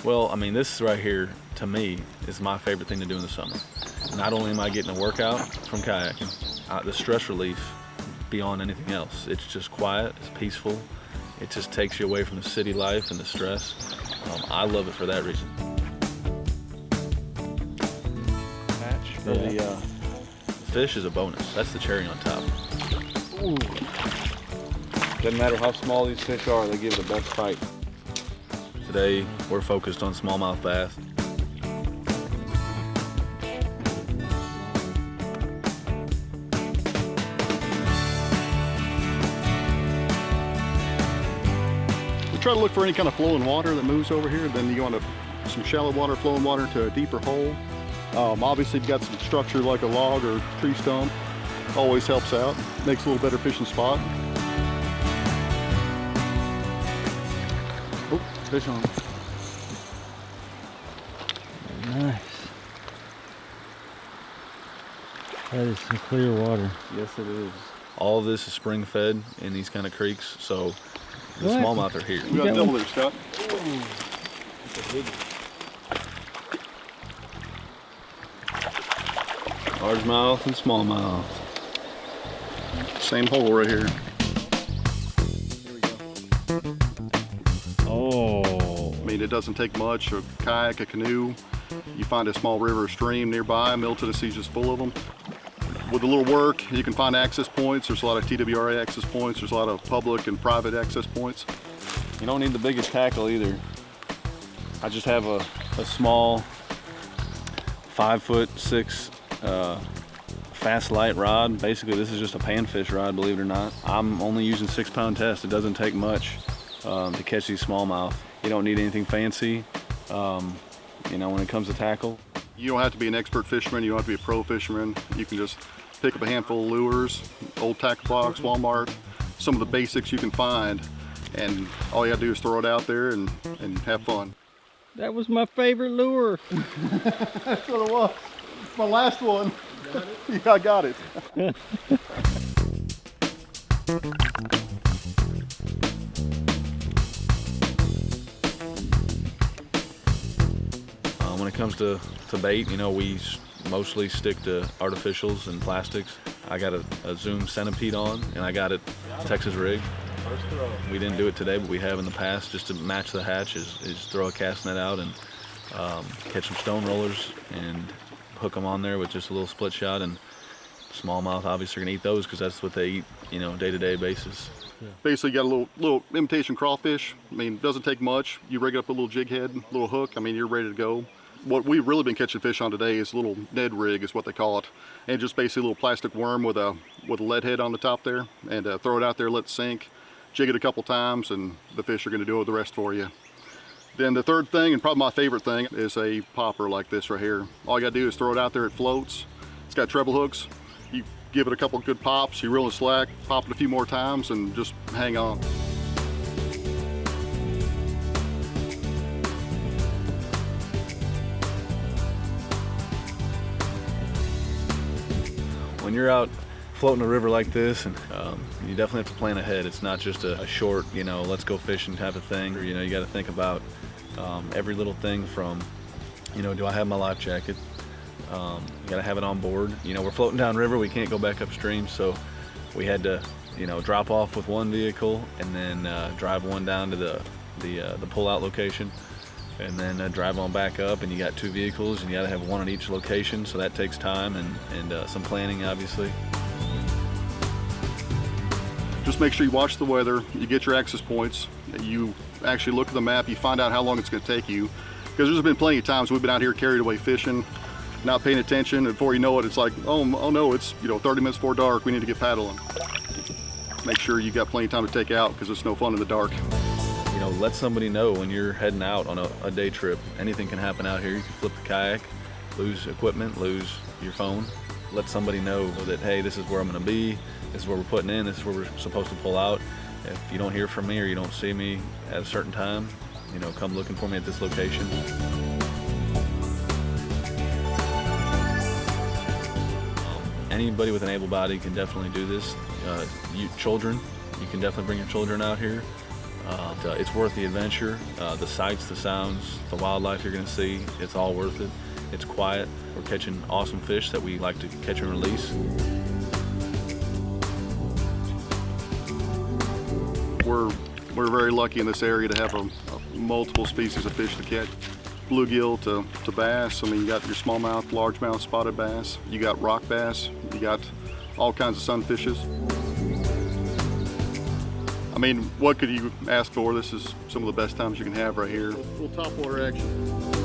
Well, I mean, this right here, to me, is my favorite thing to do in the summer. Not only am I getting a workout from kayaking, the stress relief beyond anything else. It's just quiet, it's peaceful, it just takes you away from the city life and the stress. I love it for that reason. Hatch for the fish is a bonus. That's the cherry on top. Ooh. Doesn't matter how small these fish are, they give the best fight. Today, we're focused on smallmouth bass. We try to look for any kind of flowing water that moves over here. Then you go into some shallow water, flowing water into a deeper hole. Obviously, if you've got some structure like a log or tree stump, always helps out. Makes a little better fishing spot. Oh, fish on. Nice. That is some clear water. Yes, it is. All of this is spring fed in these kind of creeks, so the smallmouth are here. We got double there, Scott. Largemouth and smallmouth. Same hole right here. Here we go. Oh. I mean, it doesn't take much. A kayak, a canoe. You find a small river or stream nearby. Middle Tennessee's just full of them. With a little work, you can find access points. There's a lot of TWRA access points. There's a lot of public and private access points. You don't need the biggest tackle either. I just have a small 5'6" fast light rod. Basically, this is just a panfish rod, believe it or not. I'm only using 6-pound test. It doesn't take much to catch these smallmouth. You don't need anything fancy, you know, when it comes to tackle. You don't have to be an expert fisherman. You don't have to be a pro fisherman. You can just pick up a handful of lures, old tackle box, Walmart, some of the basics you can find, and all you gotta do is throw it out there and have fun. That was my favorite lure. That's what it was. My last one. Got it? Yeah, I got it. When it comes to bait, you know, we mostly stick to artificials and plastics. I got a Zoom centipede on, and I got it Texas rig. We didn't do it today, but we have in the past, just to match the hatch, is throw a cast net out and catch some stone rollers and hook them on there with just a little split shot. And smallmouth obviously are gonna eat those because that's what they eat, you know, day-to-day basis. Yeah. Basically, you got a little imitation crawfish. I mean, it doesn't take much. You rig up a little jig head, a little hook. I mean, you're ready to go. What we've really been catching fish on today is a little Ned rig, is what they call it, and just basically a little plastic worm with a lead head on the top there, and throw it out there, let it sink, jig it a couple times, and the fish are going to do the rest for you. Then the third thing, and probably my favorite thing, is a popper like this right here. All you got to do is throw it out there. It floats. It's got treble hooks. You give it a couple good pops. You reel it slack, pop it a few more times, and just hang on. When you're out floating a river like this, and you definitely have to plan ahead. It's not just a short, you know, let's go fishing type of thing. Or, you know, you got to think about every little thing from, you know, do I have my life jacket? You got to have it on board. You know, we're floating downriver, we can't go back upstream, so we had to, you know, drop off with one vehicle and then drive one down to the pull-out location, and then drive on back up, and you got two vehicles and you got to have one at each location, so that takes time and some planning, obviously. Just make sure you watch the weather, you get your access points, you actually look at the map, you find out how long it's going to take you, because there's been plenty of times we've been out here carried away fishing, not paying attention, and before you know it, it's like, oh no, it's, you know, 30 minutes before dark, we need to get paddling. Make sure you got plenty of time to take out, because it's no fun in the dark. You know, let somebody know when you're heading out on a day trip. Anything can happen out here. You can flip the kayak, lose equipment, lose your phone. Let somebody know that, hey, this is where I'm gonna be, this is where we're putting in, this is where we're supposed to pull out. If you don't hear from me or you don't see me at a certain time, you know, come looking for me at this location. Anybody with an able body can definitely do this. Children, you can definitely bring your children out here. It's worth the adventure, the sights, the sounds, the wildlife you're gonna see. It's all worth it. It's quiet. We're catching awesome fish that we like to catch and release. We're very lucky in this area to have a multiple species of fish to catch. Bluegill to bass. I mean, you got your smallmouth, largemouth, spotted bass. You got rock bass. You got all kinds of sunfishes. I mean, what could you ask for? This is some of the best times you can have right here. A little topwater action.